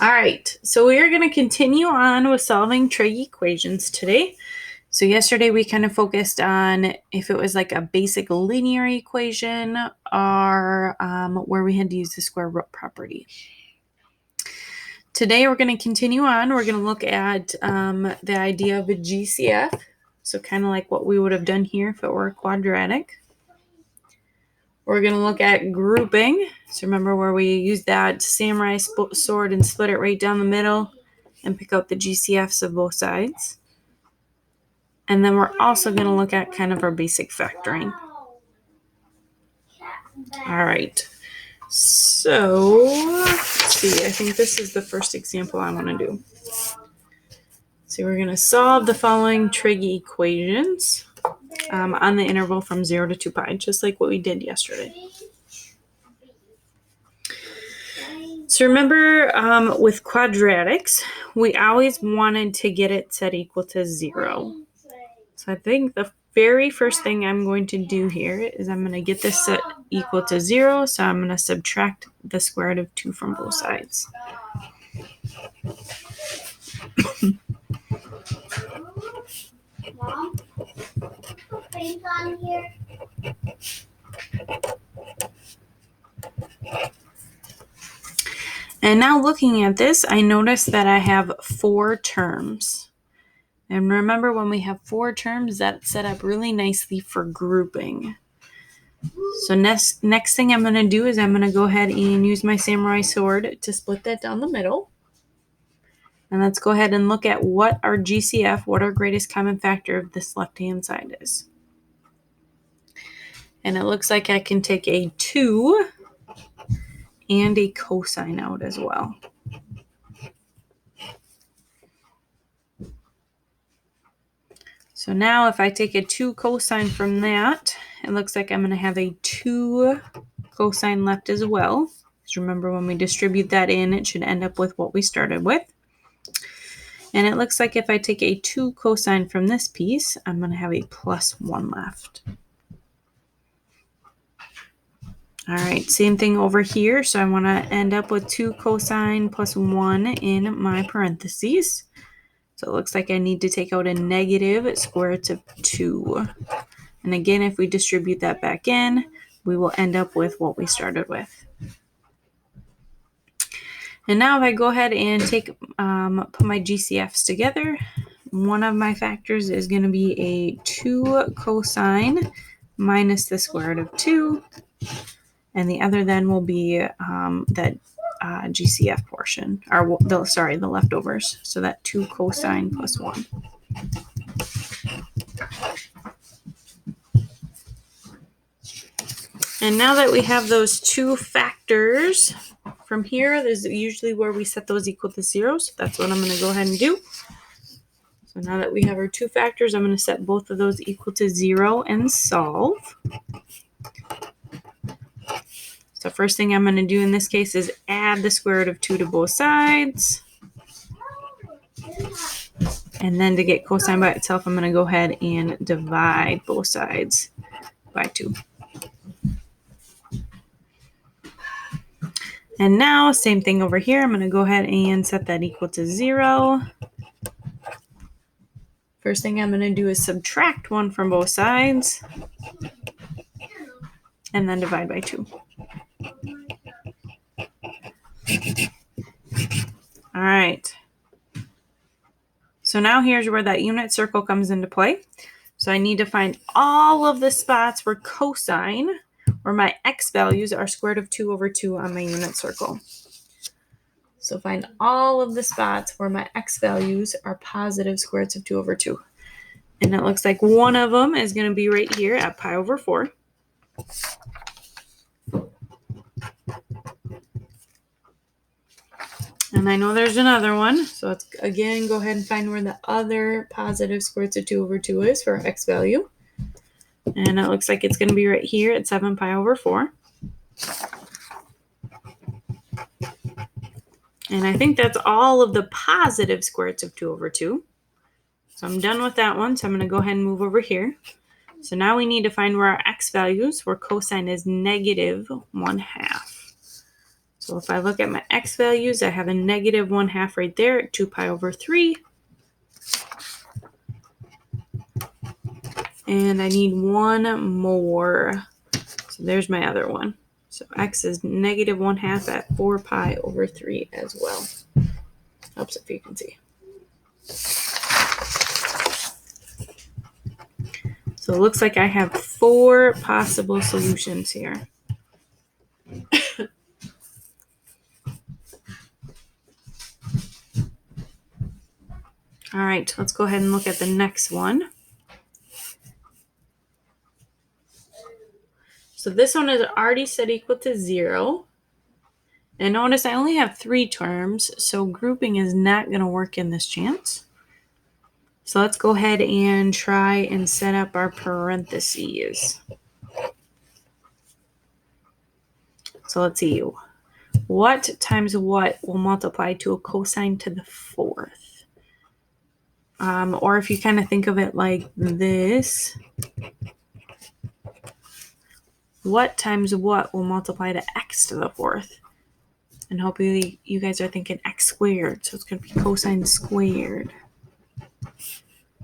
All right, so we are going to continue on with solving trig equations today. So yesterday we kind of focused on if it was like a basic linear equation or where we had to use the square root property. Today we're going to continue on. We're going to look at the idea of a GCF. So kind of like what we would have done here if it were a quadratic. We're going to look at grouping. So remember where we used that samurai sword and split it right down the middle and pick out the GCFs of both sides. And then we're also going to look at kind of our basic factoring. All right. So let's see. I think this is the first example I want to do. So we're going to solve the following trig equations on the interval from 0 to 2 pi, just like what we did yesterday. So remember with quadratics, we always wanted to get it set equal to 0. So I think the very first thing I'm going to do here is I'm going to get this set equal to 0. So I'm going to subtract the square root of 2 from both sides. Mom, put paint on here. And now looking at this, I notice that I have 4 terms. And remember, when we have 4 terms, that's set up really nicely for grouping. So next thing I'm going to do is I'm going to go ahead and use my samurai sword to split that down the middle. And let's go ahead and look at what our GCF, what our greatest common factor of this left-hand side is. And it looks like I can take a 2 and a cosine out as well. So now if I take a 2 cosine from that, it looks like I'm going to have a 2 cosine left as well. Because remember, when we distribute that in, it should end up with what we started with. And it looks like if I take a 2 cosine from this piece, I'm going to have a plus 1 left. All right, same thing over here. So I want to end up with 2 cosine plus 1 in my parentheses. So it looks like I need to take out a negative square root of 2. And again, if we distribute that back in, we will end up with what we started with. And now if I go ahead and put my GCFs together, one of my factors is going to be a 2 cosine minus the square root of 2. And the other then will be that GCF portion, or the leftovers. So that 2 cosine plus 1. And now that we have those 2 factors from here, is usually where we set those equal to 0. So that's what I'm going to go ahead and do. So now that we have our 2 factors, I'm going to set both of those equal to 0 and solve. So first thing I'm going to do in this case is add the square root of 2 to both sides. And then to get cosine by itself, I'm going to go ahead and divide both sides by 2. And now, same thing over here. I'm going to go ahead and set that equal to 0. First thing I'm going to do is subtract 1 from both sides. And then divide by 2. All right. So now here's where that unit circle comes into play. So I need to find all of the spots where cosine, or my x values, are square root of 2 over 2 on my unit circle. So find all of the spots where my x values are positive square roots of 2 over 2. And it looks like one of them is going to be right here at pi over 4. And I know there's another one. So let's, again, go ahead and find where the other positive square roots of 2 over 2 is for our x value. And it looks like it's going to be right here at 7 pi over 4. And I think that's all of the positive square roots of 2 over 2. So I'm done with that one. So I'm going to go ahead and move over here. So now we need to find where our x values, where cosine is negative 1/2. So if I look at my x values, I have a negative 1/2 right there at 2 pi over 3. And I need one more. So there's my other one. So x is negative 1/2 at 4 pi over 3 as well. Helps if you can see. So it looks like I have 4 possible solutions here. All right, let's go ahead and look at the next one. So this one is already set equal to 0. And notice I only have 3 terms, so grouping is not going to work in this chance. So let's go ahead and try and set up our parentheses. So let's see. What times what will multiply to a cosine to the 4th? Or if you kind of think of it like this, what times what will multiply to x to the 4th? And hopefully you guys are thinking x squared, so it's going to be cosine squared.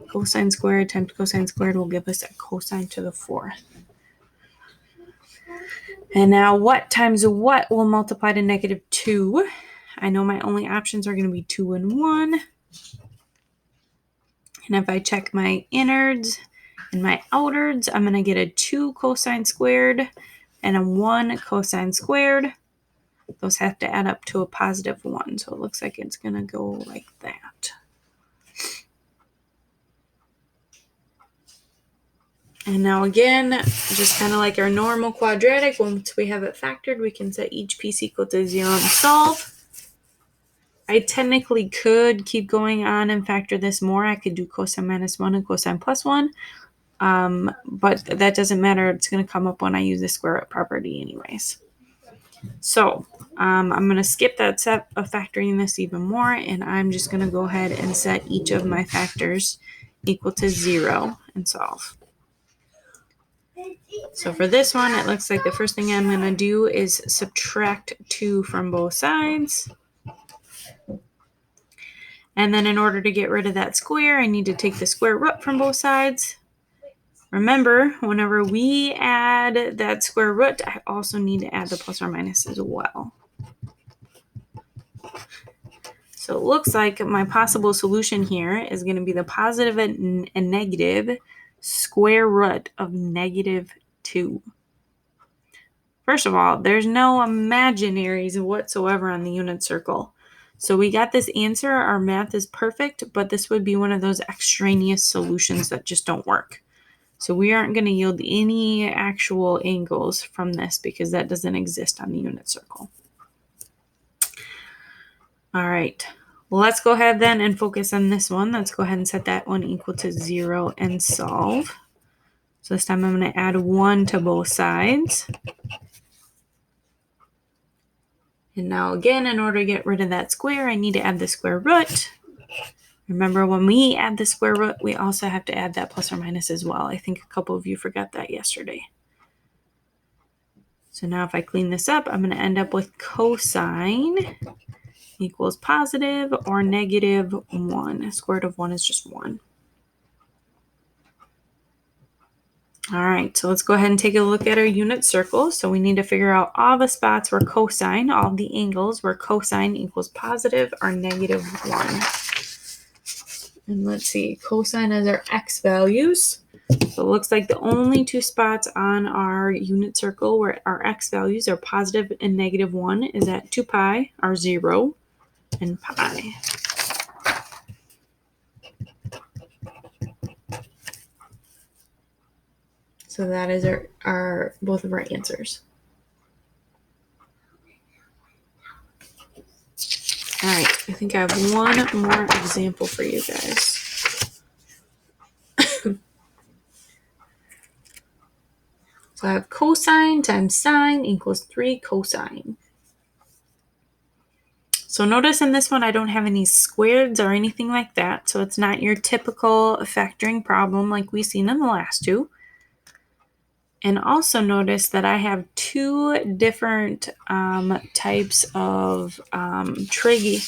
Cosine squared times cosine squared will give us a cosine to the 4th. And now what times what will multiply to negative 2? I know my only options are going to be 2 and 1. And if I check my innards and my outards, I'm going to get a 2 cosine squared and a 1 cosine squared. Those have to add up to a positive 1. So it looks like it's going to go like that. And now again, just kind of like our normal quadratic, once we have it factored, we can set each piece equal to 0 and solve. I technically could keep going on and factor this more. I could do cosine minus 1 and cosine plus 1. But that doesn't matter. It's going to come up when I use the square root property anyways. So I'm going to skip that step of factoring this even more, and I'm just going to go ahead and set each of my factors equal to 0 and solve. So for this one, it looks like the first thing I'm going to do is subtract 2 from both sides. And then in order to get rid of that square, I need to take the square root from both sides. Remember, whenever we add that square root, I also need to add the plus or minus as well. So it looks like my possible solution here is going to be the positive and negative square root of negative 2. First of all, there's no imaginaries whatsoever on the unit circle. So we got this answer. Our math is perfect, but this would be one of those extraneous solutions that just don't work. So we aren't going to yield any actual angles from this because that doesn't exist on the unit circle. All right, well, let's go ahead then and focus on this one. Let's go ahead and set that one equal to 0 and solve. So this time I'm going to add 1 to both sides. And now again, in order to get rid of that square, I need to add the square root. Remember, when we add the square root, we also have to add that plus or minus as well. I think a couple of you forgot that yesterday. So now if I clean this up, I'm going to end up with cosine equals positive or negative 1. Square root of 1 is just 1. All right, so let's go ahead and take a look at our unit circle. So we need to figure out all the spots where cosine, all the angles where cosine equals positive or negative 1. And let's see, cosine is our x values. So it looks like the only 2 spots on our unit circle where our x values are positive and negative 1 is at 2 pi, or 0, and pi. So that is our both of our answers. All right, I think I have one more example for you guys. So I have cosine times sine equals 3 cosine. So notice in this one, I don't have any squareds or anything like that. So it's not your typical factoring problem like we've seen in the last two. And also notice that I have two different types of trig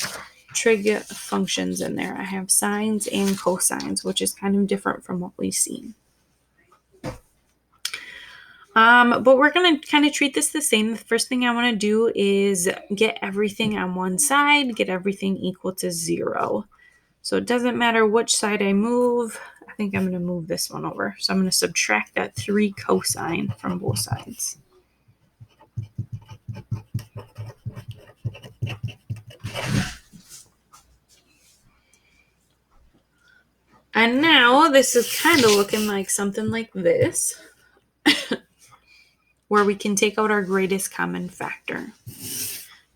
functions in there. I have sines and cosines, which is kind of different from what we've seen. But we're going to kind of treat this the same. The first thing I want to do is get everything on one side, get everything equal to 0. So it doesn't matter which side I move. I think I'm going to move this one over. So I'm going to subtract that 3 cosine from both sides. And now this is kind of looking like something like this, where we can take out our greatest common factor.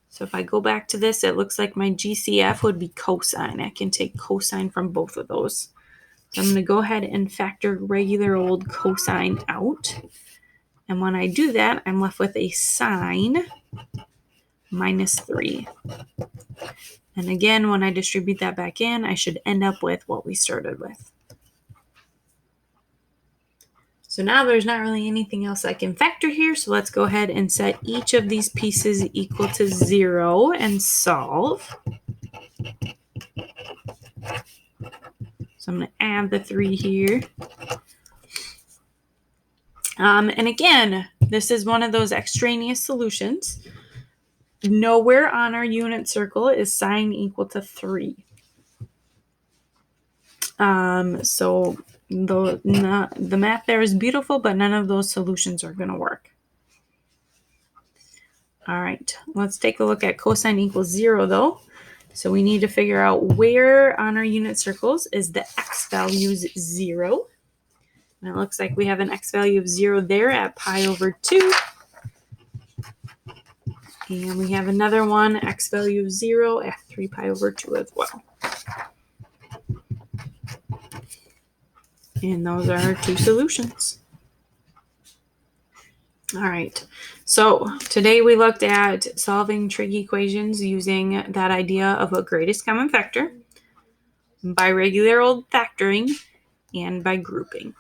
So if I go back to this, it looks like my GCF would be cosine. I can take cosine from both of those. So I'm going to go ahead and factor regular old cosine out. And when I do that, I'm left with a sine minus 3. And again, when I distribute that back in, I should end up with what we started with. So now there's not really anything else I can factor here. So let's go ahead and set each of these pieces equal to 0 and solve. So I'm going to add the 3 here. And again, this is one of those extraneous solutions. Nowhere on our unit circle is sine equal to 3. So the math there is beautiful, but none of those solutions are going to work. All right, let's take a look at cosine equals 0 though. So we need to figure out where on our unit circles is the x values 0. And it looks like we have an x value of 0 there at pi over 2. And we have another one, x value of 0 at 3 pi over 2 as well. And those are our two solutions. All right, so today we looked at solving trig equations using that idea of a greatest common factor, by regular old factoring, and by grouping.